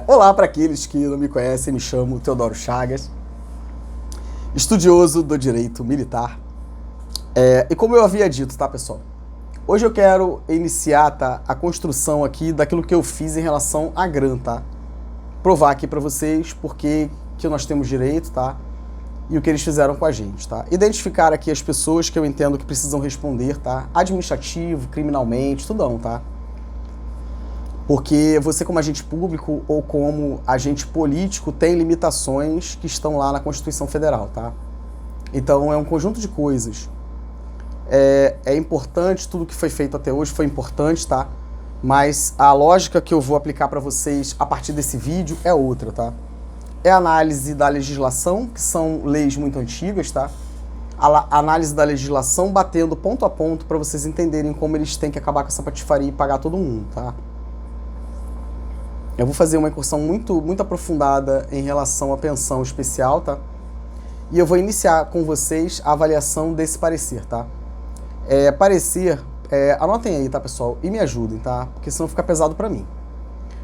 Olá para aqueles que não me conhecem, me chamo Teodoro Chagas, estudioso do direito militar. E como eu havia dito, tá, pessoal? Hoje eu quero iniciar, tá, a construção aqui daquilo que eu fiz em relação à GRAN, tá? Provar aqui para vocês porque que nós temos direito, tá? E o que eles fizeram com a gente, tá? Identificar aqui as pessoas que eu entendo que precisam responder, tá? Administrativo, criminalmente, tudão, tá? Porque você, como agente público ou como agente político, tem limitações que estão lá na Constituição Federal, tá? Então é um conjunto de coisas. É importante, tudo que foi feito até hoje foi importante, tá? Mas a lógica que eu vou aplicar para vocês a partir desse vídeo é outra, tá? É a análise da legislação, que são leis muito antigas, tá? A análise da legislação batendo ponto a ponto para vocês entenderem como eles têm que acabar com essa patifaria e pagar todo mundo, tá? Eu vou fazer uma incursão muito aprofundada em relação à pensão especial, tá? E eu vou iniciar com vocês a avaliação desse parecer, tá? Anotem aí, tá, pessoal? E me ajudem, tá? Porque senão fica pesado para mim.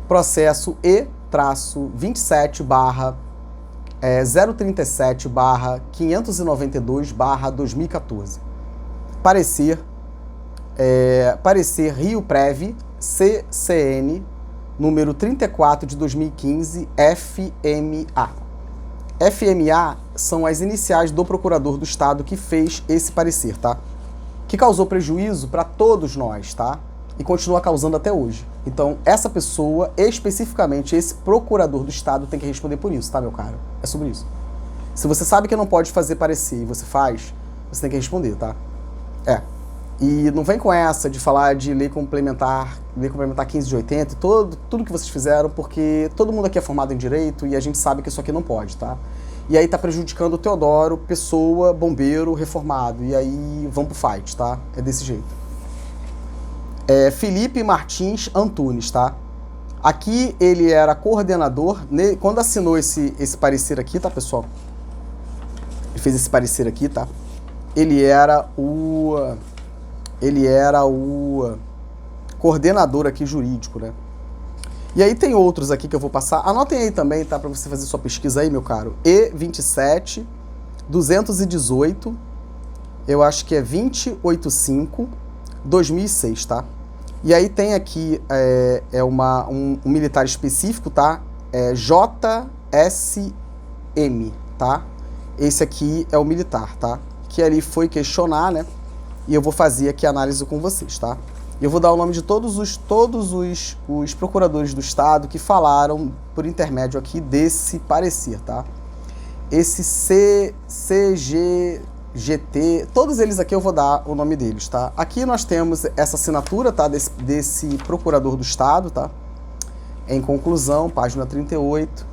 Processo E-037/037/592/2014. Parecer Rio Prev CCN número 34 de 2015, FMA. FMA são as iniciais do procurador do Estado que fez esse parecer, tá? Que causou prejuízo para todos nós, tá? E continua causando até hoje. Então, essa pessoa, especificamente esse procurador do Estado, tem que responder por isso, tá, meu caro? É sobre isso. Se você sabe que não pode fazer parecer e você faz, você tem que responder, tá? E não vem com essa de falar de lei complementar 15 de 80 e tudo que vocês fizeram, porque todo mundo aqui é formado em direito e a gente sabe que isso aqui não pode, tá? E aí tá prejudicando o Teodoro, pessoa, bombeiro, reformado. E aí vamos pro fight, tá? É desse jeito. Felipe Martins Antunes, tá? Aqui ele era coordenador, quando assinou esse parecer aqui, tá, pessoal? Ele fez esse parecer aqui, tá? Ele era o coordenador aqui jurídico, né? E aí tem outros aqui que eu vou passar. Anotem aí também, tá? Para você fazer sua pesquisa aí, meu caro. E27-218, eu acho que é 285, 2006, tá? E aí tem aqui um militar específico, tá? JSM, tá? Esse aqui é o militar, tá? Que ali foi questionar, né? E eu vou fazer aqui a análise com vocês, tá? Eu vou dar o nome de todos os procuradores do Estado que falaram por intermédio aqui desse parecer, tá? Esse CGGT, todos eles aqui eu vou dar o nome deles, tá? Aqui nós temos essa assinatura, tá? Desse procurador do Estado, tá? Em conclusão, página 38,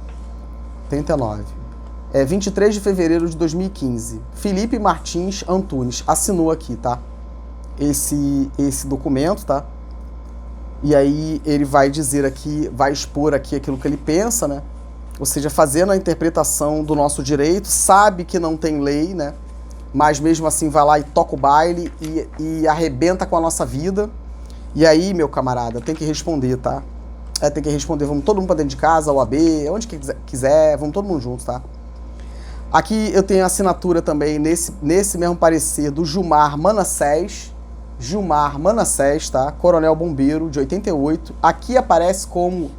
39. 23 de fevereiro de 2015. Felipe Martins Antunes assinou aqui, tá? Esse documento, tá? E aí ele vai dizer aqui, vai expor aqui aquilo que ele pensa, né? Ou seja, fazendo a interpretação do nosso direito, sabe que não tem lei, né? Mas mesmo assim vai lá e toca o baile e arrebenta com a nossa vida. E aí, meu camarada, tem que responder, tá? Tem que responder, vamos todo mundo pra dentro de casa, OAB, onde quiser, vamos todo mundo junto, tá? Aqui eu tenho a assinatura também, nesse mesmo parecer, do Gilmar Manassés, tá? Coronel Bombeiro, de 88. Aqui aparece como...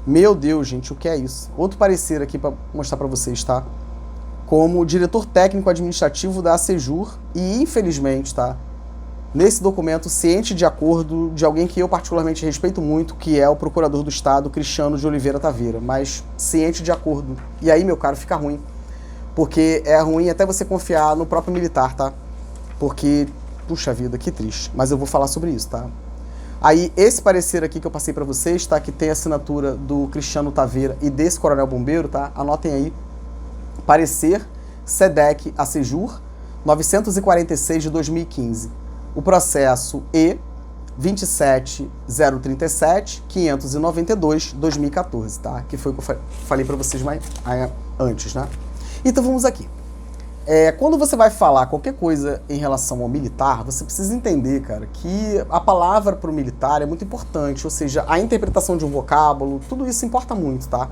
Meu Deus, gente, o que é isso? Outro parecer aqui para mostrar para vocês, tá? Como diretor técnico administrativo da ACEJUR e, infelizmente, tá? Nesse documento, ciente de acordo de alguém que eu particularmente respeito muito, que é o procurador do Estado, Cristiano de Oliveira Taveira. Mas ciente de acordo. E aí, meu caro, fica ruim. Porque é ruim até você confiar no próprio militar, tá? Porque, puxa vida, que triste. Mas eu vou falar sobre isso, tá? Aí, esse parecer aqui que eu passei pra vocês, tá? Que tem a assinatura do Cristiano Taveira e desse Coronel Bombeiro, tá? Anotem aí. Parecer SEDEC ACEJUR 946 de 2015. O processo E27037-592-2014, tá? Que foi o que eu falei pra vocês mais antes, né? Então vamos aqui. Quando você vai falar qualquer coisa em relação ao militar, você precisa entender, cara, que a palavra para o militar é muito importante, ou seja, a interpretação de um vocábulo, tudo isso importa muito, tá?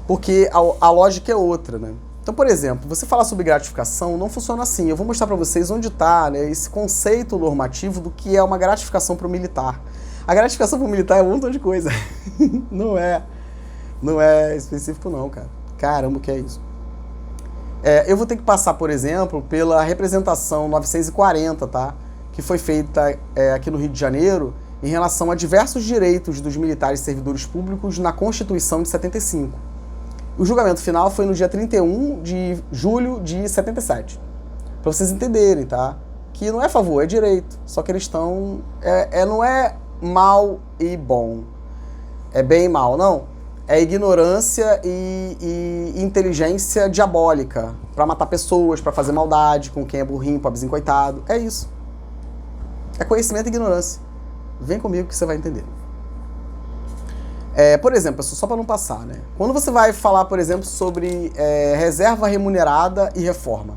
Porque a lógica é outra, né? Então, por exemplo, você falar sobre gratificação não funciona assim. Eu vou mostrar para vocês onde está, né, esse conceito normativo do que é uma gratificação para o militar. A gratificação para o militar é um montão de coisa. Não é específico não, cara. Caramba, o que é isso? Eu vou ter que passar, por exemplo, pela representação 940, tá? Que foi feita aqui no Rio de Janeiro em relação a diversos direitos dos militares e servidores públicos na Constituição de 75. O julgamento final foi no dia 31 de julho de 77. Pra vocês entenderem, tá? Que não é favor, é direito. Só que eles estão... não é mal e bom. É bem e mal, não. É ignorância e inteligência diabólica. Pra matar pessoas, pra fazer maldade com quem é burrinho, pobrezinho, coitado. É isso. É conhecimento e ignorância. Vem comigo que você vai entender. Por exemplo, só para não passar, né? Quando você vai falar, por exemplo, sobre reserva remunerada e reforma.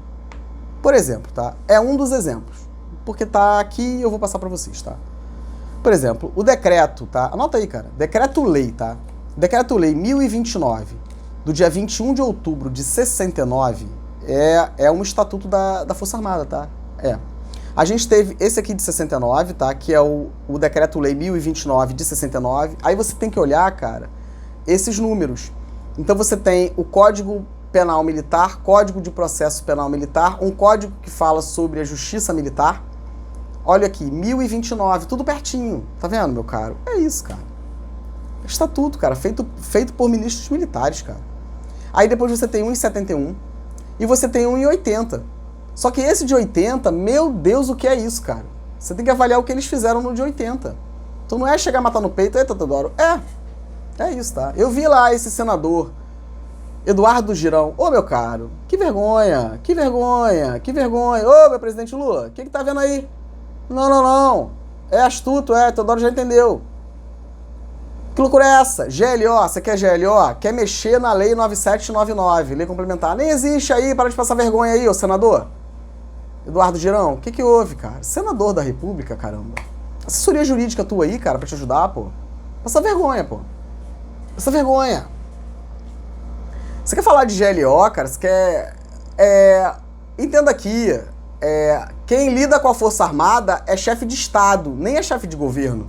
Por exemplo, tá? É um dos exemplos. Porque tá aqui e eu vou passar para vocês, tá? Por exemplo, o decreto, tá? Anota aí, cara. Decreto-lei, tá? Decreto-lei 1029, do dia 21 de outubro de 69, é um estatuto da Força Armada, tá? A gente teve esse aqui de 69, tá? Que é o Decreto-Lei 1029 de 69. Aí você tem que olhar, cara, esses números. Então você tem o Código Penal Militar, Código de Processo Penal Militar, um código que fala sobre a Justiça Militar. Olha aqui, 1029, tudo pertinho. Tá vendo, meu caro? É isso, cara. Estatuto, cara, feito por ministros militares, cara. Aí depois você tem um em 71 e você tem um em 80. Só que esse de 80, meu Deus, o que é isso, cara? Você tem que avaliar o que eles fizeram no de 80. Então não é chegar a matar no peito, eita, Teodoro. É isso, tá? Eu vi lá esse senador, Eduardo Girão. Ô, meu caro, que vergonha, que vergonha, que vergonha. Ô, meu presidente Lula, o que tá vendo aí? Não. É astuto, Teodoro já entendeu. Que loucura é essa? GLO, você quer GLO? Quer mexer na lei 9799, lei complementar. Nem existe aí, para de passar vergonha aí, ô senador. Eduardo Girão, o que houve, cara? Senador da República, caramba. Assessoria jurídica tua aí, cara, pra te ajudar, pô. Passa vergonha, pô. Passa vergonha. Você quer falar de GLO, cara? Você quer... Entenda aqui. Quem lida com a Força Armada é chefe de Estado, nem é chefe de governo.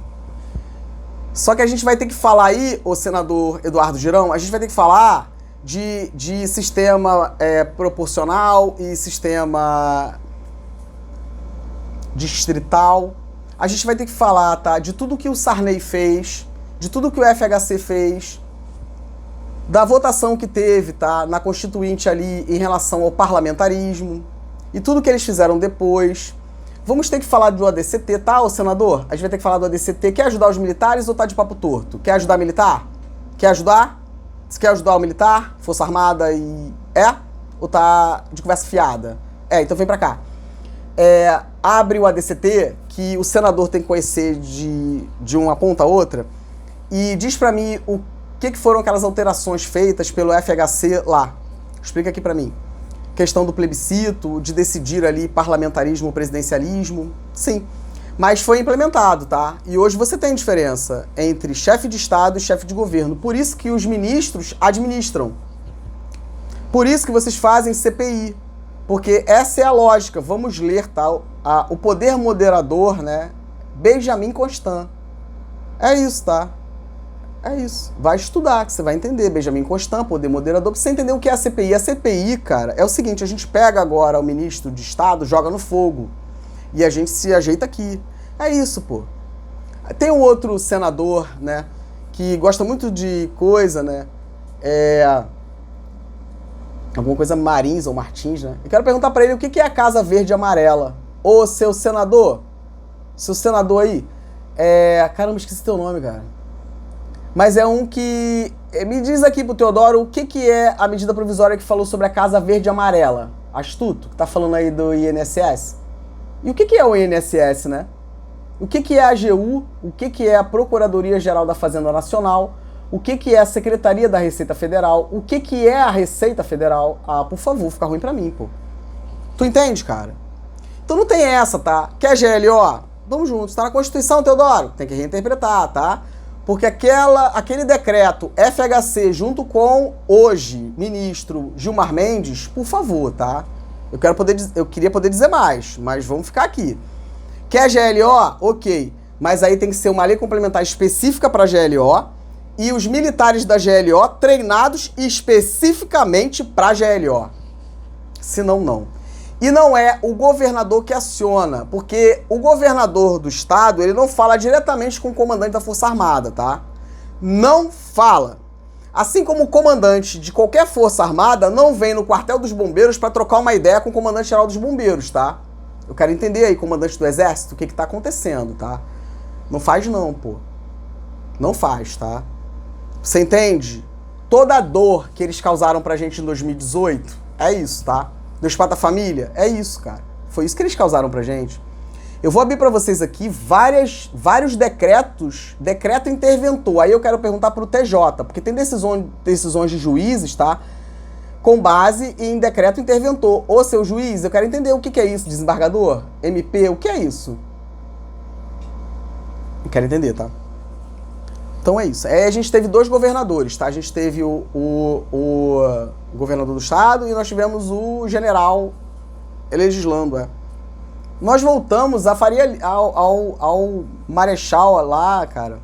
Só que a gente vai ter que falar aí, o senador Eduardo Girão, a gente vai ter que falar de sistema proporcional e sistema distrital. A gente vai ter que falar, tá, de tudo que o Sarney fez, de tudo que o FHC fez, da votação que teve, tá, na Constituinte ali em relação ao parlamentarismo e tudo que eles fizeram depois. Vamos ter que falar do ADCT, tá, ô senador? A gente vai ter que falar do ADCT. Quer ajudar os militares ou tá de papo torto? Quer ajudar militar? Quer ajudar? Você quer ajudar o militar? Força Armada e... Ou tá de conversa fiada? Então vem pra cá. Abre o ADCT, que o senador tem que conhecer de uma ponta a outra, e diz pra mim o que foram aquelas alterações feitas pelo FHC lá. Explica aqui pra mim. Questão do plebiscito, de decidir ali parlamentarismo, presidencialismo, sim. Mas foi implementado, tá? E hoje você tem diferença entre chefe de Estado e chefe de governo. Por isso que os ministros administram. Por isso que vocês fazem CPI. Porque essa é a lógica. Vamos ler, tá? O poder moderador, né? Benjamin Constant. É isso, tá? É isso. Vai estudar, que você vai entender. Benjamin Constant, poder moderador, pra você entender o que é a CPI. A CPI, cara, é o seguinte, a gente pega agora o ministro de Estado, joga no fogo. E a gente se ajeita aqui. É isso, pô. Tem um outro senador, né, que gosta muito de coisa, né, alguma coisa Marins ou Martins, né. Eu quero perguntar pra ele o que é a Casa Verde e Amarela. Ô, seu senador aí, caramba, esqueci teu nome, cara. Mas é um que... Me diz aqui pro Teodoro o que é a medida provisória que falou sobre a Casa Verde e Amarela. Astuto, que tá falando aí do INSS. E o que é o INSS, né? O que é a AGU? O que é a Procuradoria-Geral da Fazenda Nacional? O que é a Secretaria da Receita Federal? O que é a Receita Federal? Ah, por favor, fica ruim pra mim, pô. Tu entende, cara? Então não tem essa, tá? Quer GLO? Vamos juntos. Tá na Constituição, Teodoro. Tem que reinterpretar, tá? Porque aquele decreto FHC junto com, hoje, ministro Gilmar Mendes, por favor, tá? Eu queria poder dizer mais, mas vamos ficar aqui. Quer GLO? Ok. Mas aí tem que ser uma lei complementar específica para GLO e os militares da GLO treinados especificamente para GLO. Senão, não. E não é o governador que aciona, porque o governador do estado, ele não fala diretamente com o comandante da Força Armada, tá? Não fala. Assim como o comandante de qualquer Força Armada não vem no quartel dos bombeiros para trocar uma ideia com o comandante-geral dos bombeiros, tá? Eu quero entender aí, comandante do exército, o que tá acontecendo, tá? Não faz não, pô. Não faz, tá? Você entende? Toda a dor que eles causaram pra gente em 2018, é isso, tá? Do Espata Família, é isso, cara. Foi isso que eles causaram pra gente. Eu vou abrir pra vocês aqui vários decretos, decreto interventor. Aí eu quero perguntar pro TJ, porque tem decisões de juízes, tá? Com base em decreto interventor. Ô, seu juiz, eu quero entender o que é isso, desembargador, MP, o que é isso? Eu quero entender, tá? Então é isso. A gente teve 2 governadores, tá? A gente teve o governador do estado e nós tivemos o general legislando, Nós voltamos a ao marechal lá, cara.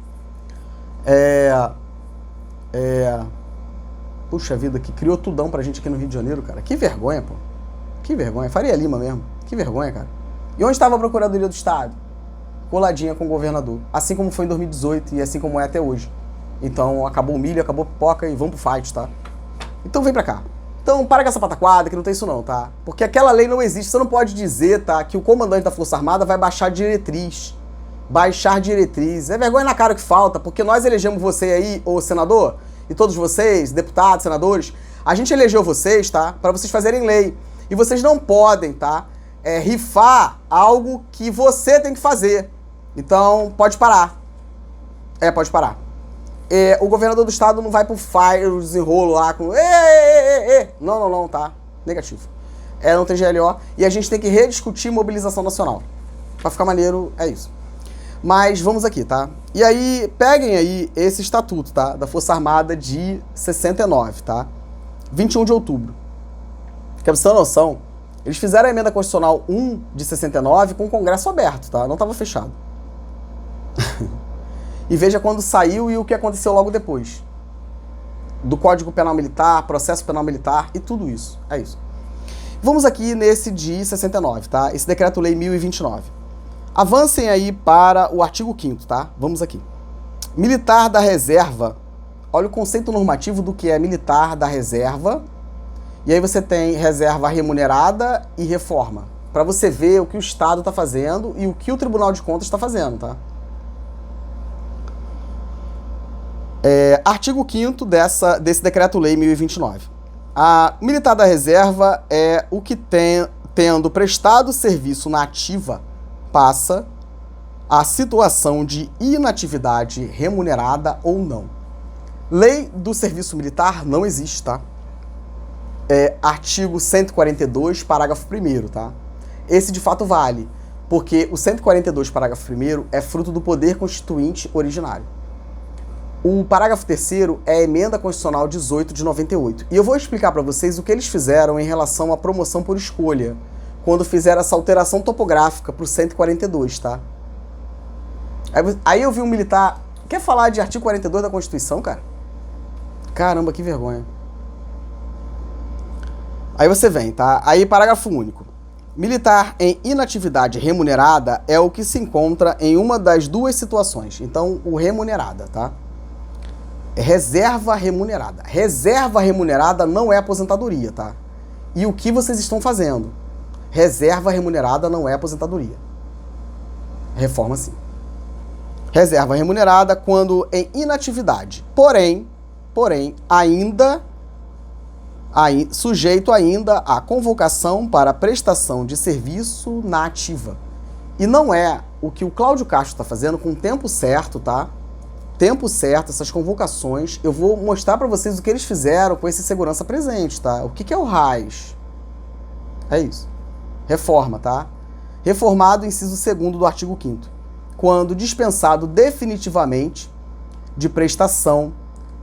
Puxa vida, que criou tudão pra gente aqui no Rio de Janeiro, cara. Que vergonha, pô. Que vergonha. Faria Lima mesmo. Que vergonha, cara. E onde estava a Procuradoria do Estado? Coladinha com o governador. Assim como foi em 2018 e assim como é até hoje. Então, acabou o milho, acabou a pipoca e vamos pro fight, tá? Então, vem pra cá. Então, para com essa pataquada, que não tem isso não, tá? Porque aquela lei não existe. Você não pode dizer, tá, que o comandante da Força Armada vai baixar diretriz. Baixar diretriz. É vergonha na cara que falta, porque nós elegemos você aí, ô senador, e todos vocês, deputados, senadores, a gente elegeu vocês, tá? Para vocês fazerem lei. E vocês não podem, tá? Rifar algo que você tem que fazer. Então, pode parar. Pode parar. O governador do estado não vai pro fire, desenrolo lá com... Não, tá? Negativo. Não tem GLO. E a gente tem que rediscutir mobilização nacional. Pra ficar maneiro, é isso. Mas vamos aqui, tá? E aí, peguem aí esse estatuto, tá? Da Força Armada de 69, tá? 21 de outubro. Pra você ter uma noção, eles fizeram a emenda constitucional 1 de 69 com o Congresso aberto, tá? Não estava fechado. E veja quando saiu e o que aconteceu logo depois. Do Código Penal Militar, Processo Penal Militar e tudo isso. É isso. Vamos aqui nesse de 69, tá? Esse Decreto-Lei 1029. Avancem aí para o artigo 5º, tá? Vamos aqui. Militar da reserva. Olha o conceito normativo do que é militar da reserva. E aí você tem reserva remunerada e reforma. Para você ver o que o Estado está fazendo e o que o Tribunal de Contas está fazendo, tá? Artigo 5º desse Decreto-Lei 1029. A militar da reserva é o que tendo prestado serviço na ativa, passa a situação de inatividade remunerada ou não. Lei do serviço militar não existe, tá? Artigo 142, parágrafo 1º, tá? Esse de fato vale, porque o 142, parágrafo 1º é fruto do poder constituinte originário. O parágrafo 3º é a emenda constitucional 18 de 98. E eu vou explicar para vocês o que eles fizeram em relação à promoção por escolha, quando fizeram essa alteração topográfica para o 142, tá? Aí eu vi um militar... Quer falar de artigo 42 da Constituição, cara? Caramba, que vergonha. Aí você vem, tá? Aí parágrafo único. Militar em inatividade remunerada é o que se encontra em uma das duas situações. Então, o remunerada, tá? Reserva remunerada. Reserva remunerada não é aposentadoria, tá? E o que vocês estão fazendo? Reserva remunerada não é aposentadoria. Reforma sim. Reserva remunerada quando em inatividade. Porém, ainda sujeito ainda à convocação para prestação de serviço na ativa. E não é o que o Cláudio Castro está fazendo com o tempo certo, tá? Tempo certo, essas convocações. Eu vou mostrar para vocês o que eles fizeram com esse segurança presente, tá? O que é o RAIS? É isso. Reforma, tá? Reformado, inciso 2º do artigo 5º. Quando dispensado definitivamente de prestação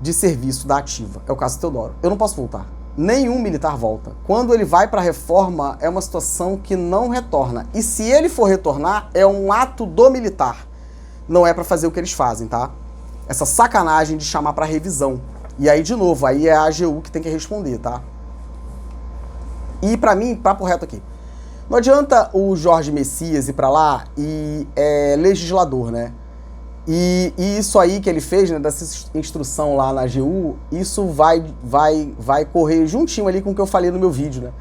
de serviço da ativa. É o caso do Teodoro. Eu não posso voltar. Nenhum militar volta. Quando ele vai para a reforma, é uma situação que não retorna. E se ele for retornar, é um ato do militar. Não é para fazer o que eles fazem, tá? Essa sacanagem de chamar para revisão. E aí, de novo, aí é a AGU que tem que responder, tá? E para mim, papo reto aqui. Não adianta o Jorge Messias ir para lá e é legislador, né? E isso aí que ele fez, né, dessa instrução lá na AGU, isso vai correr juntinho ali com o que eu falei no meu vídeo, né?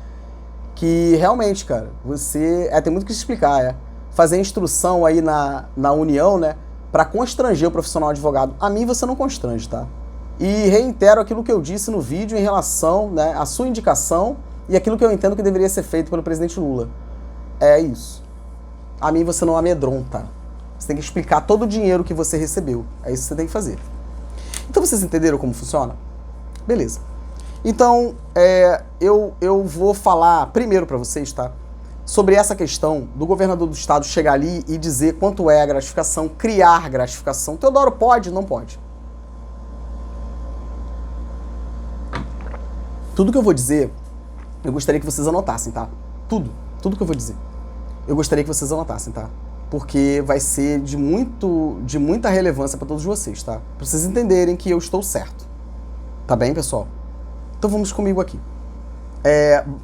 Que realmente, cara, você... tem muito o que explicar, fazer instrução aí na União, né? Pra constranger o profissional advogado. A mim você não constrange, tá? E reitero aquilo que eu disse no vídeo em relação, né, à sua indicação e aquilo que eu entendo que deveria ser feito pelo presidente Lula. É isso. A mim você não amedronta. Você tem que explicar todo o dinheiro que você recebeu. É isso que você tem que fazer. Então vocês entenderam como funciona? Beleza. Então, eu vou falar primeiro para vocês, tá? Sobre essa questão do governador do estado chegar ali e dizer quanto é a gratificação, criar gratificação. Teodoro pode? Não pode. Tudo que eu vou dizer, eu gostaria que vocês anotassem, tá? Tudo que eu vou dizer. Eu gostaria que vocês anotassem, tá? Porque vai ser de muita relevância para todos vocês, tá? Para vocês entenderem que eu estou certo. Tá bem, pessoal? Então vamos comigo aqui.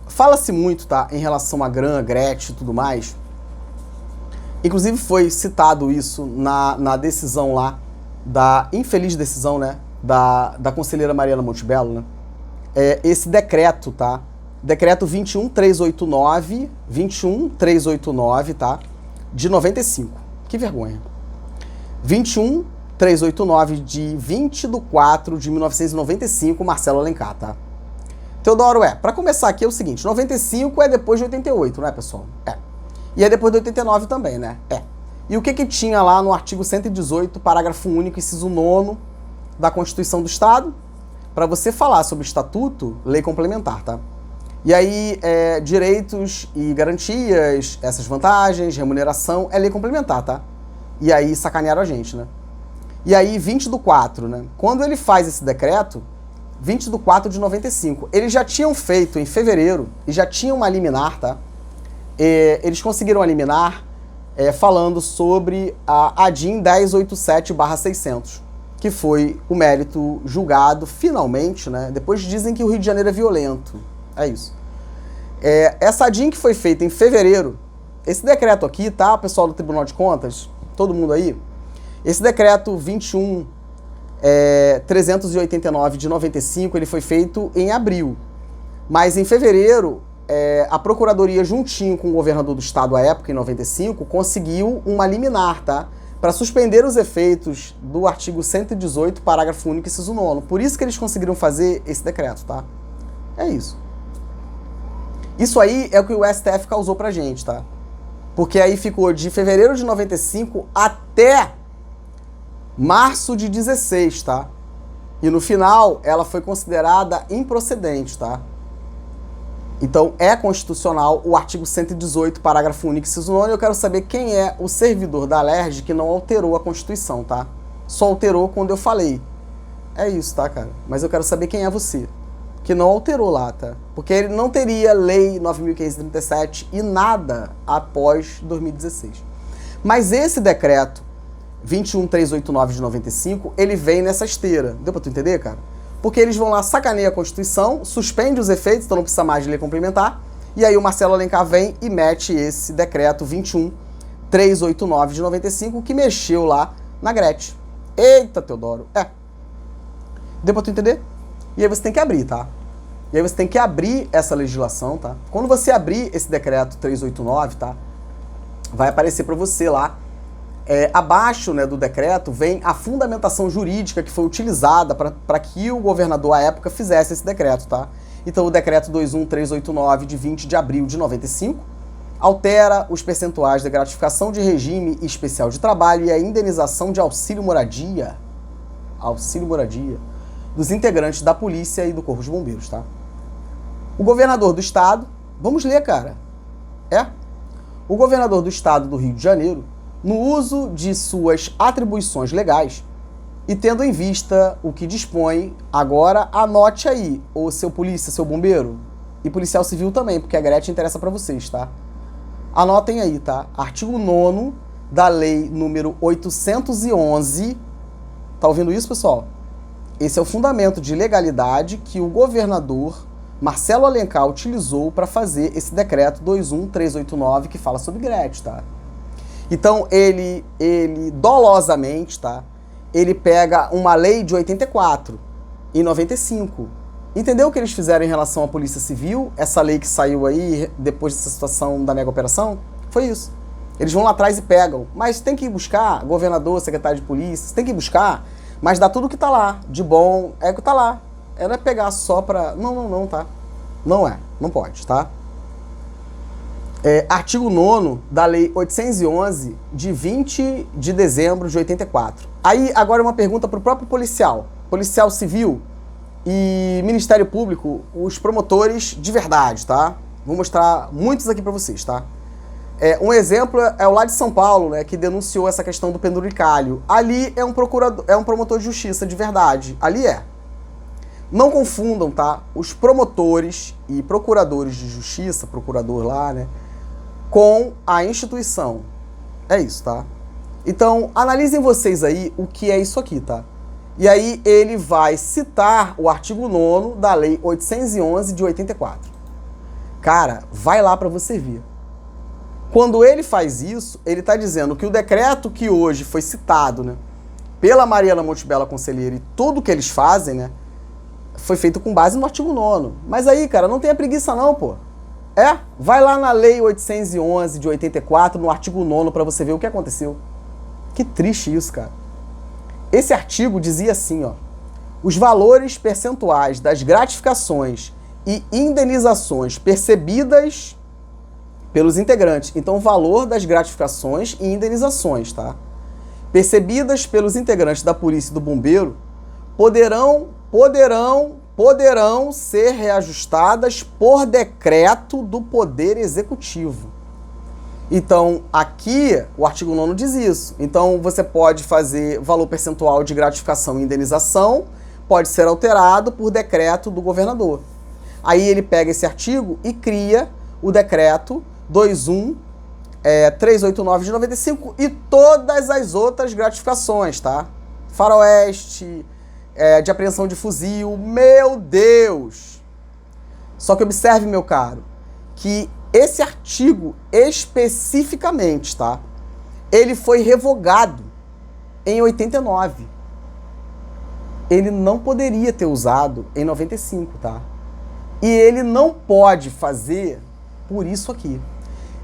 Fala-se muito, tá? Em relação a GRAM, GRET e tudo mais. Inclusive foi citado isso na decisão lá, da infeliz decisão, né? Da conselheira Mariana Montebello, né? Esse decreto, tá? Decreto 21389, tá? De 95. Que vergonha. 21389 de 20/4 de 1995, Marcelo Alencar, tá? Teodoro, para começar aqui é o seguinte, 95 é depois de 88, né, pessoal? E é depois de 89 também, né? E o que tinha lá no artigo 118, parágrafo único, inciso 9º da Constituição do Estado? Para você falar sobre estatuto, lei complementar, tá? E aí, direitos e garantias, essas vantagens, remuneração, é lei complementar, tá? E aí, sacanearam a gente, né? E aí, 20/4, né? Quando ele faz esse decreto, 20/4 de 95, eles já tinham feito em fevereiro, e já tinham uma liminar, tá? Eles conseguiram a liminar falando sobre a ADIM 1087/600, que foi o mérito julgado, finalmente, né? Depois dizem que o Rio de Janeiro é violento. É isso. Essa ADIM que foi feita em fevereiro, esse decreto aqui, tá, pessoal do Tribunal de Contas, todo mundo aí, esse decreto 21.389 de 95, ele foi feito em abril. Mas em fevereiro, a Procuradoria, juntinho com o governador do estado à época, em 95, conseguiu uma liminar, tá? Para suspender os efeitos do artigo 118, parágrafo único, inciso 9º. Por isso que eles conseguiram fazer esse decreto, tá? É isso. Isso aí é o que o STF causou pra gente, tá? Porque aí ficou de fevereiro de 95 até março de 16, tá? E no final, ela foi considerada improcedente, tá? Então, é constitucional o artigo 118, parágrafo único, inciso 9º. Eu quero saber quem é o servidor da Alerj que não alterou a Constituição, tá? Só alterou quando eu falei. É isso, tá, cara? Mas eu quero saber quem é você que não alterou lá, tá? Porque ele não teria lei 9.537 e nada após 2016. Mas esse decreto 21389 de 95, ele vem nessa esteira. Deu pra tu entender, cara? Porque eles vão lá, sacaneia a Constituição, suspende os efeitos, então não precisa mais de lei complementar, e aí o Marcelo Alencar vem e mete esse decreto 21389 de 95, que mexeu lá na GRET. Eita, Teodoro. Deu pra tu entender? E aí você tem que abrir, tá? E aí você tem que abrir essa legislação, tá? Quando você abrir esse decreto 389, tá? Vai aparecer para você lá. Abaixo, né, do decreto vem a fundamentação jurídica que foi utilizada para que o governador à época fizesse esse decreto, tá? Então o decreto 21389 de 20 de abril de 95 altera os percentuais de gratificação de regime especial de trabalho e a indenização de auxílio moradia dos integrantes da polícia e do Corpo de Bombeiros, tá? O governador do estado, vamos ler, cara. É. O governador do estado do Rio de Janeiro, no uso de suas atribuições legais e tendo em vista o que dispõe, agora anote aí, ô seu polícia, seu bombeiro e policial civil também, porque a Gretchen interessa pra vocês, tá? Anotem aí, tá? Artigo 9º da lei número 811. Tá ouvindo isso, pessoal? Esse é o fundamento de legalidade que o governador Marcelo Alencar utilizou para fazer esse decreto 21389 que fala sobre Gretchen, tá? Então, ele dolosamente, tá? Ele pega uma lei de 84 e 95. Entendeu o que eles fizeram em relação à Polícia Civil? Essa lei que saiu aí depois dessa situação da mega operação? Foi isso. Eles vão lá atrás e pegam. Mas tem que ir buscar, governador, secretário de polícia, tem que ir buscar, mas dá tudo que tá lá, de bom, é o que tá lá. Não é pegar só pra... Não, tá? Não é, não pode, tá? Artigo 9º da Lei 811, de 20 de dezembro de 84. Aí, agora uma pergunta pro próprio policial. Policial civil e Ministério Público, os promotores de verdade, tá? Vou mostrar muitos aqui pra vocês, tá? Um exemplo é o lá de São Paulo, né, que denunciou essa questão do penduricalho. Ali é um promotor de justiça de verdade. Ali é. Não confundam, tá? Os promotores e procuradores de justiça, procurador lá, né, com a instituição. É isso, tá? Então, analisem vocês aí o que é isso aqui, tá? E aí ele vai citar o artigo 9º da Lei 811 de 84. Cara, vai lá pra você ver. Quando ele faz isso, ele está dizendo que o decreto que hoje foi citado, né, pela Mariana Montebello Conselheiro e tudo que eles fazem, né, foi feito com base no artigo 9º. Mas aí, cara, não tenha preguiça não, pô. Vai lá na Lei 811 de 84, no artigo 9º, para você ver o que aconteceu. Que triste isso, cara. Esse artigo dizia assim, ó: os valores percentuais das gratificações e indenizações percebidas pelos integrantes. Então, o valor das gratificações e indenizações, tá? Percebidas pelos integrantes da polícia e do bombeiro poderão ser reajustadas por decreto do Poder Executivo. Então, aqui, o artigo 9º diz isso. Então, você pode fazer valor percentual de gratificação e indenização, pode ser alterado por decreto do governador. Aí ele pega esse artigo e cria o decreto 389 de 95 e todas as outras gratificações, tá? Faroeste, de apreensão de fuzil, meu Deus! Só que observe, meu caro, que esse artigo especificamente, tá? Ele foi revogado em 89. Ele não poderia ter usado em 95, tá? E ele não pode fazer por isso aqui.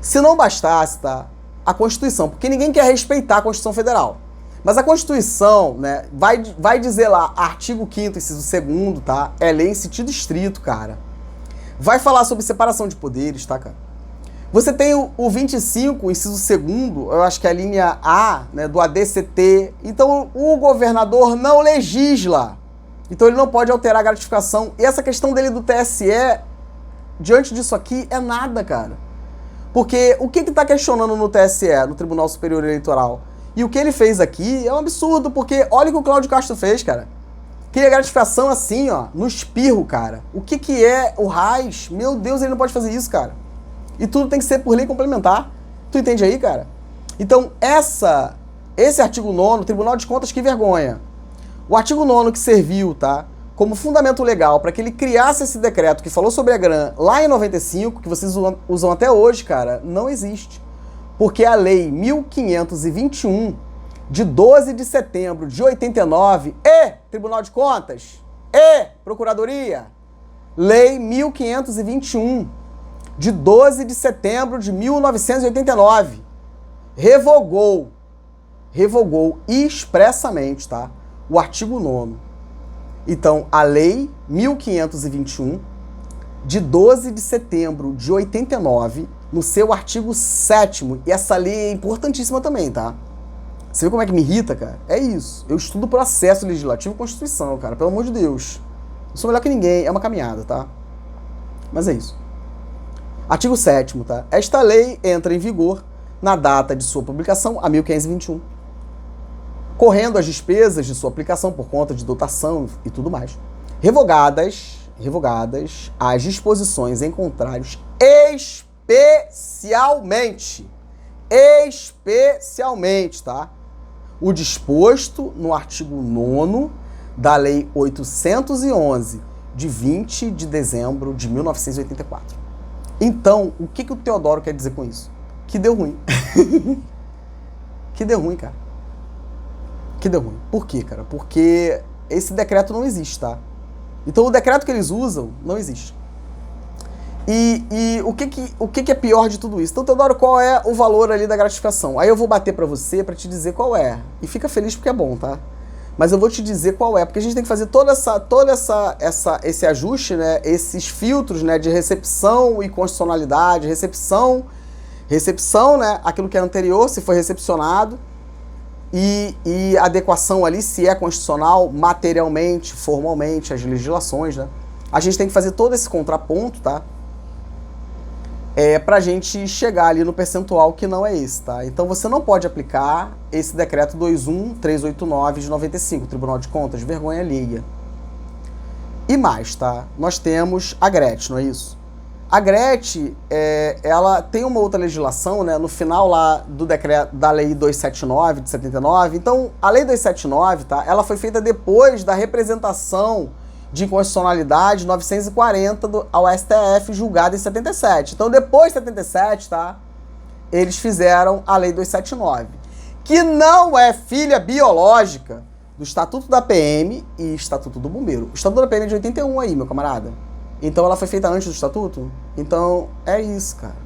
Se não bastasse, tá, a Constituição, porque ninguém quer respeitar a Constituição Federal. Mas a Constituição, né, vai dizer lá, artigo 5º, inciso 2º, tá? É lei em sentido estrito, cara. Vai falar sobre separação de poderes, tá, cara? Você tem o 25, inciso 2º, eu acho que é a linha A, né, do ADCT. Então, o governador não legisla. Então, ele não pode alterar a gratificação. E essa questão dele do TSE, diante disso aqui, é nada, cara. Porque o que ele está questionando no TSE, no Tribunal Superior Eleitoral? E o que ele fez aqui é um absurdo, porque olha o que o Cláudio Castro fez, cara. Queria gratificação assim, ó, no espirro, cara. O que é o RAIS? Meu Deus, ele não pode fazer isso, cara. E tudo tem que ser por lei complementar. Tu entende aí, cara? Então, esse artigo 9º, Tribunal de Contas, que vergonha. O artigo 9º que serviu, tá, como fundamento legal para que ele criasse esse decreto que falou sobre a GRAM lá em 95, que vocês usam até hoje, cara, não existe. Porque a Lei 1521, de 12 de setembro de 89, Tribunal de Contas, Procuradoria, Lei 1521, de 12 de setembro de 1989, revogou expressamente, tá, o artigo 9º. Então, a Lei 1521, de 12 de setembro de 89, no seu artigo 7º, e essa lei é importantíssima também, tá? Você vê como é que me irrita, cara? É isso. Eu estudo processo legislativo e Constituição, cara, pelo amor de Deus. Eu sou melhor que ninguém, é uma caminhada, tá? Mas é isso. Artigo 7º, tá? Esta lei entra em vigor na data de sua publicação, a 1521, correndo as despesas de sua aplicação por conta de dotação e tudo mais, revogadas as disposições em contrários especialmente, tá? O disposto no artigo 9º da Lei 811, de 20 de dezembro de 1984. Então, o que o Teodoro quer dizer com isso? Que deu ruim. Que deu ruim, cara. Que deu ruim. Por quê, cara? Porque esse decreto não existe, tá? Então, o decreto que eles usam não existe. E o que é pior de tudo isso? Então, Teodoro, qual é o valor ali da gratificação? Aí eu vou bater pra você pra te dizer qual é. E fica feliz porque é bom, tá? Mas eu vou te dizer qual é, porque a gente tem que fazer esse ajuste, né? Esses filtros, né? De recepção e constitucionalidade, recepção, né? Aquilo que é anterior, se foi recepcionado, e adequação ali, se é constitucional, materialmente, formalmente, as legislações, né? A gente tem que fazer todo esse contraponto, tá? Pra gente chegar ali no percentual que não é esse, tá? Então você não pode aplicar esse decreto 21389 de 95, Tribunal de Contas, vergonha alheia. E mais, tá? Nós temos a GRET, não é isso? A GRET, ela tem uma outra legislação, né? No final lá do decreto da Lei 279 de 79. Então, a Lei 279, tá? Ela foi feita depois da representação de inconstitucionalidade 940 ao STF, julgado em 77. Então, depois de 77, tá? Eles fizeram a Lei 279, que não é filha biológica do Estatuto da PM e Estatuto do Bombeiro. O Estatuto da PM é de 81 aí, meu camarada. Então, ela foi feita antes do Estatuto? Então, é isso, cara.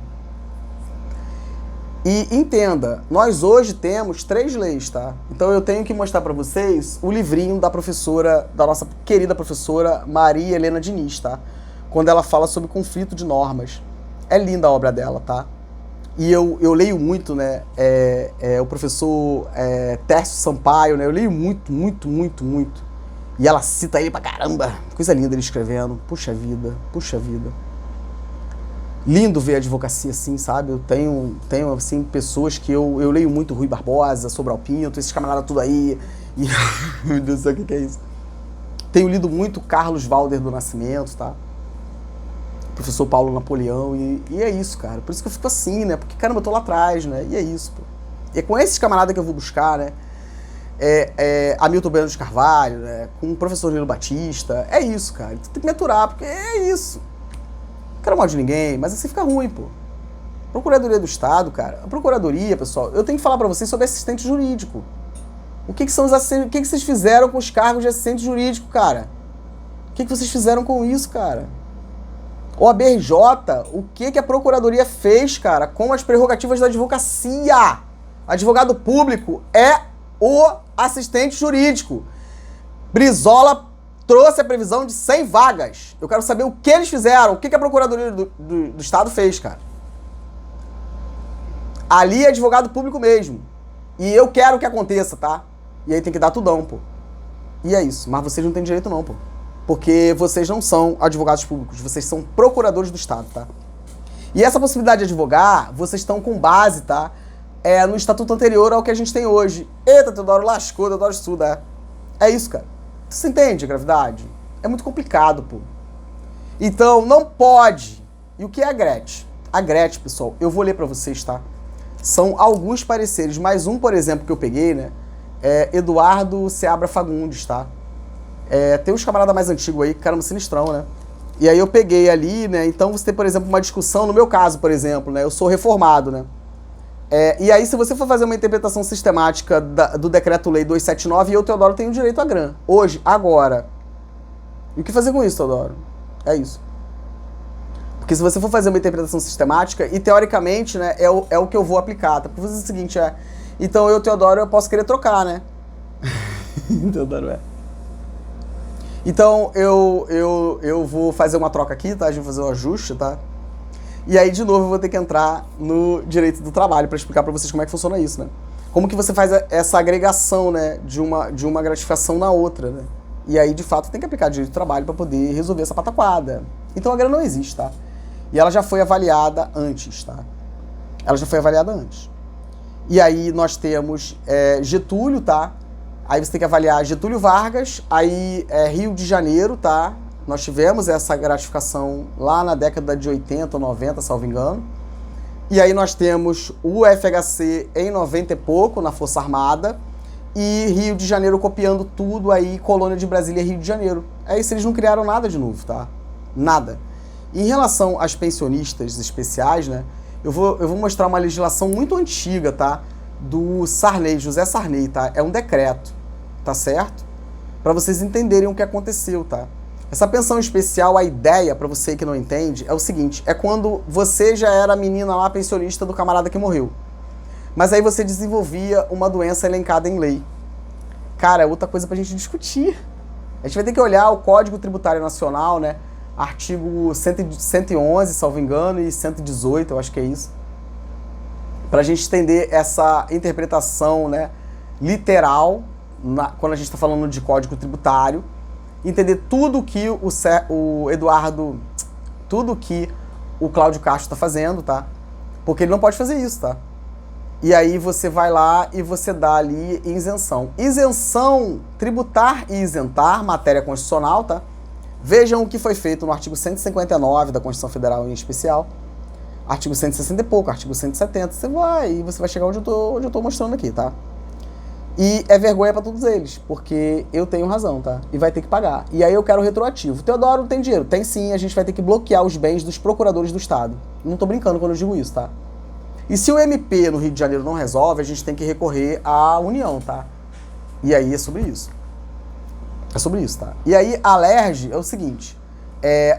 E entenda, nós hoje temos 3 leis, tá? Então eu tenho que mostrar para vocês o livrinho da professora, da nossa querida professora Maria Helena Diniz, tá? Quando ela fala sobre conflito de normas. É linda a obra dela, tá? E eu leio muito, né? O professor Tércio Sampaio, né? Eu leio muito. E ela cita ele pra caramba. Coisa linda ele escrevendo. Puxa vida. Lindo ver a advocacia assim, sabe? Eu tenho assim, pessoas que eu leio muito, Rui Barbosa, Sobral Pinto, esses camaradas tudo aí. E, meu Deus do céu, o que é isso? Tenho lido muito Carlos Valder do Nascimento, tá? Professor Paulo Napoleão, e é isso, cara. Por isso que eu fico assim, né? Porque, caramba, eu tô lá atrás, né? E é isso, pô. E é com esses camaradas que eu vou buscar, né? Hamilton Bueno de Carvalho, né? Com o professor Nilo Batista. É isso, cara. Tu tem que me aturar, porque é isso. Não quero mal de ninguém, mas assim fica ruim, pô. Procuradoria do Estado, cara. A Procuradoria, pessoal, eu tenho que falar pra vocês sobre assistente jurídico. O que são os assistentes? O que vocês fizeram com os cargos de assistente jurídico, cara? O que vocês fizeram com isso, cara? O ABRJ, o que a Procuradoria fez, cara, com as prerrogativas da advocacia? Advogado público é o assistente jurídico. Brizola trouxe a previsão de 100 vagas. Eu quero saber o que eles fizeram, o que a Procuradoria do Estado fez, cara. Ali é advogado público mesmo. E eu quero que aconteça, tá? E aí tem que dar tudão, pô. E é isso. Mas vocês não têm direito não, pô. Porque vocês não são advogados públicos, vocês são procuradores do Estado, tá? E essa possibilidade de advogar, vocês estão com base, tá? No estatuto anterior ao que a gente tem hoje. Eita, Teodoro lascou, Teodoro estuda. É isso, cara. Você entende a gravidade? É muito complicado, pô. Então, não pode. E o que é a GRET? A GRET, pessoal, eu vou ler pra vocês, tá? São alguns pareceres. Mais um, por exemplo, que eu peguei, né? Eduardo Seabra Fagundes, tá? Tem uns camaradas mais antigos aí, caramba, sinistrão, né? E aí eu peguei ali, né? Então você tem, por exemplo, uma discussão, no meu caso, por exemplo, né? Eu sou reformado, né? E aí, se você for fazer uma interpretação sistemática do Decreto-Lei 279, eu, Teodoro, tenho direito a GRAM. Hoje, agora. E o que fazer com isso, Teodoro? É isso. Porque se você for fazer uma interpretação sistemática, e teoricamente, né, é o que eu vou aplicar, tá? Porque fazer o seguinte, então eu, Teodoro, eu posso querer trocar, né? Teodoro, Então, eu vou fazer uma troca aqui, tá? A gente vai fazer um ajuste, tá? E aí, de novo, eu vou ter que entrar no direito do trabalho para explicar para vocês como é que funciona isso, né? Como que você faz essa agregação, né, de uma gratificação na outra, né? E aí, de fato, tem que aplicar direito do trabalho para poder resolver essa pataquada. Então, a grana não existe, tá? E ela já foi avaliada antes, tá? Ela já foi avaliada antes. E aí nós temos Getúlio, tá? Aí você tem que avaliar Getúlio Vargas, aí Rio de Janeiro, tá? Nós tivemos essa gratificação lá na década de 80 ou 90, salvo engano. E aí nós temos o FHC em 90 e pouco, na Força Armada, e Rio de Janeiro copiando tudo aí, Colônia de Brasília e Rio de Janeiro. É isso, eles não criaram nada de novo, tá? Nada. Em relação às pensionistas especiais, né? Eu vou mostrar uma legislação muito antiga, tá? Do Sarney, José Sarney, tá? É um decreto, tá certo? Para vocês entenderem o que aconteceu, tá? Essa pensão especial, a ideia, para você que não entende, é o seguinte, é quando você já era a menina lá, pensionista do camarada que morreu. Mas aí você desenvolvia uma doença elencada em lei. Cara, é outra coisa pra gente discutir. A gente vai ter que olhar o Código Tributário Nacional, né? Artigo 111, salvo engano, e 118, eu acho que é isso. Pra gente entender essa interpretação, né, literal, quando a gente está falando de Código Tributário, entender tudo que o Eduardo, tudo que o Cláudio Castro está fazendo, tá? Porque ele não pode fazer isso, tá? E aí você vai lá e você dá ali isenção. Isenção, tributar e isentar, matéria constitucional, tá? Vejam o que foi feito no artigo 159 da Constituição Federal em especial. Artigo 160 e pouco, artigo 170. Você vai chegar onde eu tô mostrando aqui, tá? E é vergonha pra todos eles, porque eu tenho razão, tá? E vai ter que pagar. E aí eu quero retroativo. Teodoro tem dinheiro? Tem sim, a gente vai ter que bloquear os bens dos procuradores do Estado. Não tô brincando quando eu digo isso, tá? E se o MP no Rio de Janeiro não resolve, a gente tem que recorrer à União, tá? E aí é sobre isso. É sobre isso, tá? E aí a Alerj é o seguinte,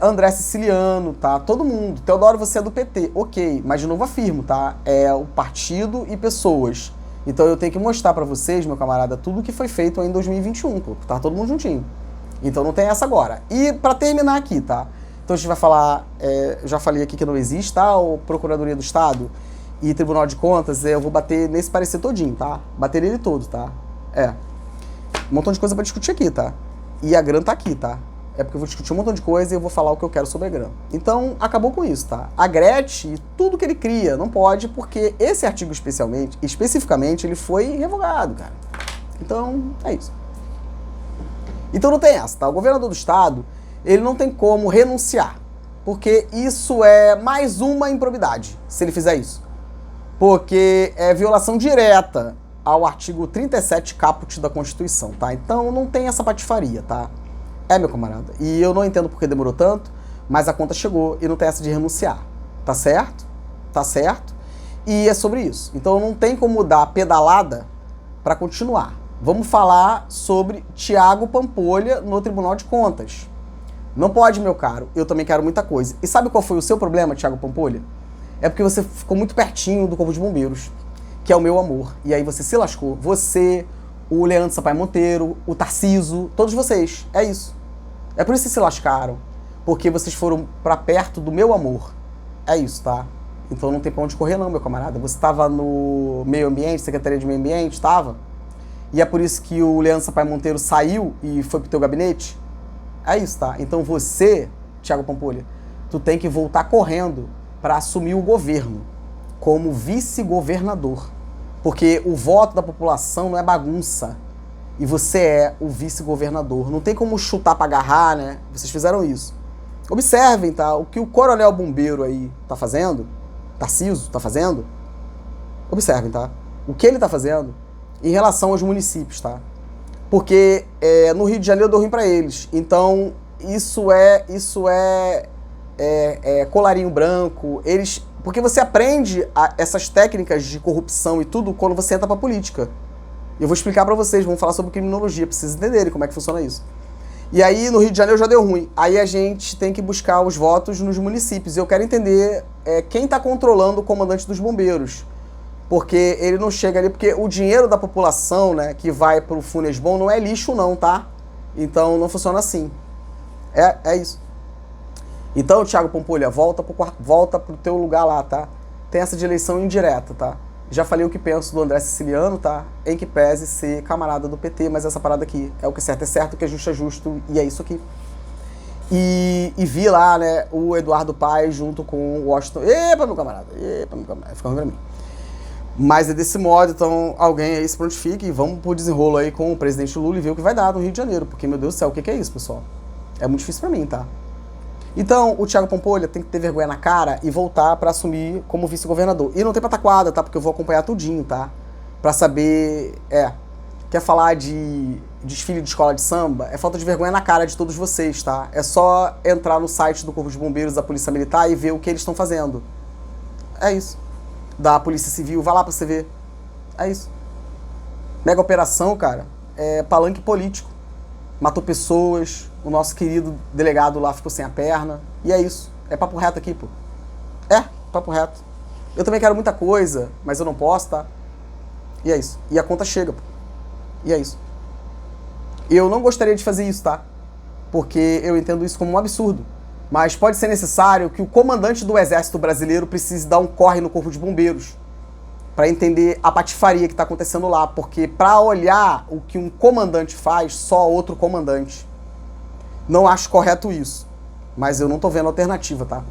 André Siciliano, tá? Todo mundo. Teodoro, você é do PT. Ok, mas de novo afirmo, tá? É o partido e pessoas. Então eu tenho que mostrar pra vocês, meu camarada, tudo que foi feito em 2021, pô. Tá todo mundo juntinho. Então não tem essa agora. E pra terminar aqui, tá? Então a gente vai falar, já falei aqui que não existe, tá? O Procuradoria do Estado e Tribunal de Contas, eu vou bater nesse parecer todinho, tá? Bater nele todo, tá? Um montão de coisa pra discutir aqui, tá? E a GRAN tá aqui, tá? É porque eu vou discutir um montão de coisa e eu vou falar o que eu quero sobre a GRAN. Então, acabou com isso, tá? A Gretchen, tudo que ele cria, não pode, porque esse artigo especificamente, ele foi revogado, cara. Então, é isso. Então não tem essa, tá? O governador do Estado, ele não tem como renunciar, porque isso é mais uma improbidade, se ele fizer isso. Porque é violação direta ao artigo 37 caput da Constituição, tá? Então não tem essa patifaria, tá? Meu camarada. E eu não entendo porque demorou tanto, mas a conta chegou e não tem essa de renunciar. Tá certo? Tá certo? E é sobre isso. Então não tem como dar pedalada para continuar. Vamos falar sobre Thiago Pampolha no Tribunal de Contas. Não pode, meu caro. Eu também quero muita coisa. E sabe qual foi o seu problema, Thiago Pampolha? É porque você ficou muito pertinho do Corpo de Bombeiros, que é o meu amor. E aí você se lascou. Você, o Leandro Sampaio Monteiro, o Tarciso, todos vocês. É isso. É por isso que vocês se lascaram. Porque vocês foram pra perto do meu amor. É isso, tá? Então não tem pra onde correr não, meu camarada. Você tava no meio ambiente, Secretaria de Meio Ambiente, tava? E é por isso que o Leandro Sampaio Monteiro saiu e foi pro teu gabinete? É isso, tá? Então você, Thiago Pampolha, tu tem que voltar correndo para assumir o governo como vice-governador. Porque o voto da população não é bagunça. E você é o vice-governador. Não tem como chutar para agarrar, né? Vocês fizeram isso. Observem, tá? O que o coronel bombeiro aí tá fazendo, Tarciso tá fazendo, observem, tá? O que ele tá fazendo em relação aos municípios, tá? Porque no Rio de Janeiro deu ruim para eles. Então, isso é colarinho branco. Porque você aprende essas técnicas de corrupção e tudo quando você entra pra política. Eu vou explicar pra vocês, vamos falar sobre criminologia, pra vocês entenderem como é que funciona isso. E aí, no Rio de Janeiro já deu ruim. Aí a gente tem que buscar os votos nos municípios. Eu quero entender quem tá controlando o comandante dos bombeiros. Porque ele não chega ali, porque o dinheiro da população, né, que vai pro Funesbon não é lixo não, tá? Então não funciona assim. É isso. Então, Thiago Pampolha, volta pro teu lugar lá, tá? Tem essa de eleição indireta, tá? Já falei o que penso do André Siciliano, tá? Em que pese ser camarada do PT, mas essa parada aqui é o que é certo, o que é justo, e é isso aqui. E vi lá, né, o Eduardo Paes junto com o Washington. Epa, meu camarada, fica ruim pra mim. Mas é desse modo, então alguém aí se prontifique e vamos pro desenrolo aí com o presidente Lula e ver o que vai dar no Rio de Janeiro. Porque, meu Deus do céu, o que é isso, pessoal? É muito difícil pra mim, tá? Então, o Thiago Pampolha tem que ter vergonha na cara e voltar pra assumir como vice-governador. E não tem pataquada, tá? Porque eu vou acompanhar tudinho, tá? Pra saber... Quer falar de desfile de escola de samba? É falta de vergonha na cara de todos vocês, tá? É só entrar no site do Corpo de Bombeiros da Polícia Militar e ver o que eles estão fazendo. É isso. Da Polícia Civil, vai lá pra você ver. É isso. Mega operação, cara, é palanque político. Matou pessoas, o nosso querido delegado lá ficou sem a perna. E é isso. É papo reto aqui, pô. É, papo reto. Eu também quero muita coisa, mas eu não posso, tá? E é isso. E a conta chega, pô. E é isso. Eu não gostaria de fazer isso, tá? Porque eu entendo isso como um absurdo. Mas pode ser necessário que o comandante do Exército Brasileiro precise dar um corre no Corpo de Bombeiros para entender a patifaria que está acontecendo lá. Porque para olhar o que um comandante faz, só outro comandante. Não acho correto isso. Mas eu não tô vendo alternativa, tá?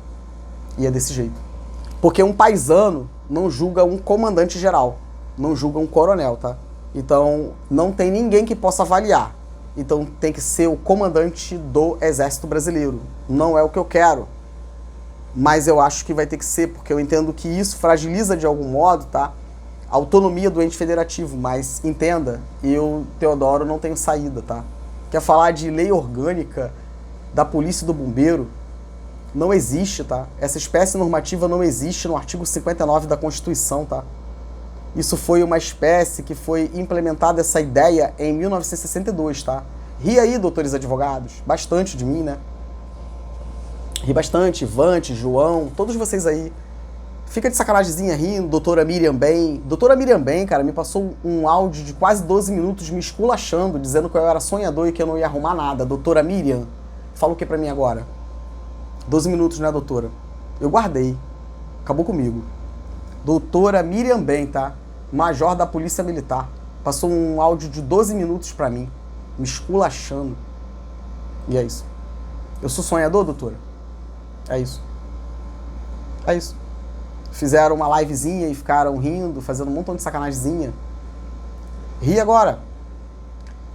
E é desse jeito. Porque um paisano não julga um comandante geral. Não julga um coronel, tá? Então, não tem ninguém que possa avaliar. Então, tem que ser o comandante do Exército Brasileiro. Não é o que eu quero. Mas eu acho que vai ter que ser, porque eu entendo que isso fragiliza de algum modo, tá? A autonomia do ente federativo. Mas, entenda, eu, Teodoro, não tenho saída, tá? Quer falar de lei orgânica da polícia e do bombeiro? Não existe, tá? Essa espécie normativa não existe no artigo 59 da Constituição, tá? Isso foi uma espécie que foi implementada, essa ideia, em 1962, tá? Ri aí, doutores advogados, bastante de mim, né? Ri bastante, Ivante, João, todos vocês aí. Fica de sacanagemzinha rindo, doutora Miriam Ben. Doutora Miriam Ben, cara, me passou um áudio de quase 12 minutos me esculachando, dizendo que eu era sonhador e que eu não ia arrumar nada. Doutora Miriam, fala o que pra mim agora? 12 minutos, né, doutora? Eu guardei. Acabou comigo. Doutora Miriam Ben, tá? Major da Polícia Militar. Passou um áudio de 12 minutos pra mim, me esculachando. E é isso. Eu sou sonhador, doutora? É isso. É isso. Fizeram uma livezinha e ficaram rindo, fazendo um montão de sacanagemzinha. Ri agora.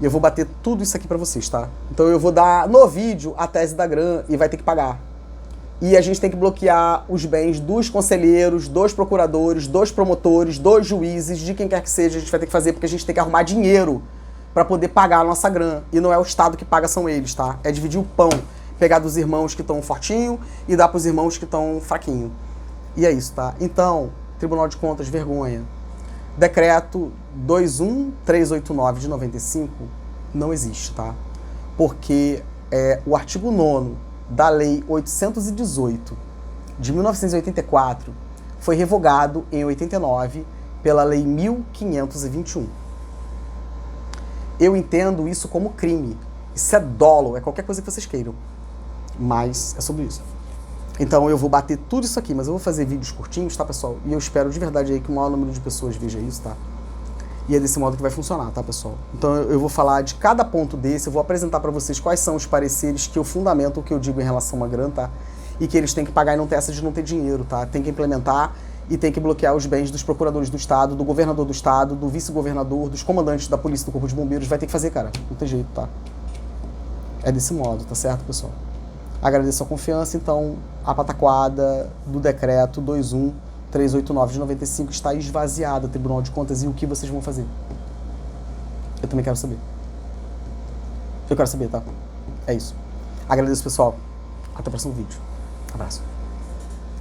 E eu vou bater tudo isso aqui pra vocês, tá? Então eu vou dar no vídeo a tese da Gran e vai ter que pagar. E a gente tem que bloquear os bens dos conselheiros, dos procuradores, dos promotores, dos juízes, de quem quer que seja, a gente vai ter que fazer, porque a gente tem que arrumar dinheiro para poder pagar a nossa grana. E não é o Estado que paga, são eles, tá? É dividir o pão, pegar dos irmãos que estão fortinho e dar pros irmãos que estão fraquinho. E é isso, tá? Então, Tribunal de Contas, vergonha. Decreto 21389 de 95 não existe, tá? Porque o artigo 9º da Lei 818 de 1984 foi revogado em 89 pela Lei 1521. Eu entendo isso como crime. Isso é dolo, é qualquer coisa que vocês queiram. Mas é sobre isso. Então eu vou bater tudo isso aqui, mas eu vou fazer vídeos curtinhos, tá, pessoal? E eu espero de verdade aí que o maior número de pessoas veja isso, tá? E é desse modo que vai funcionar, tá, pessoal? Então eu vou falar de cada ponto desse, eu vou apresentar para vocês quais são os pareceres que eu fundamento o que eu digo em relação a grana, tá? E que eles têm que pagar e não ter essa de não ter dinheiro, tá? Tem que implementar e tem que bloquear os bens dos procuradores do Estado, do governador do Estado, do vice-governador, dos comandantes da polícia, do Corpo de Bombeiros. Vai ter que fazer, cara. Não tem jeito, tá? É desse modo, tá certo, pessoal? Agradeço a confiança, então a pataquada do decreto 21389 de 95 está esvaziada, Tribunal de Contas, e o que vocês vão fazer? Eu também quero saber. Eu quero saber, tá? É isso. Agradeço, pessoal. Até o próximo vídeo. Abraço.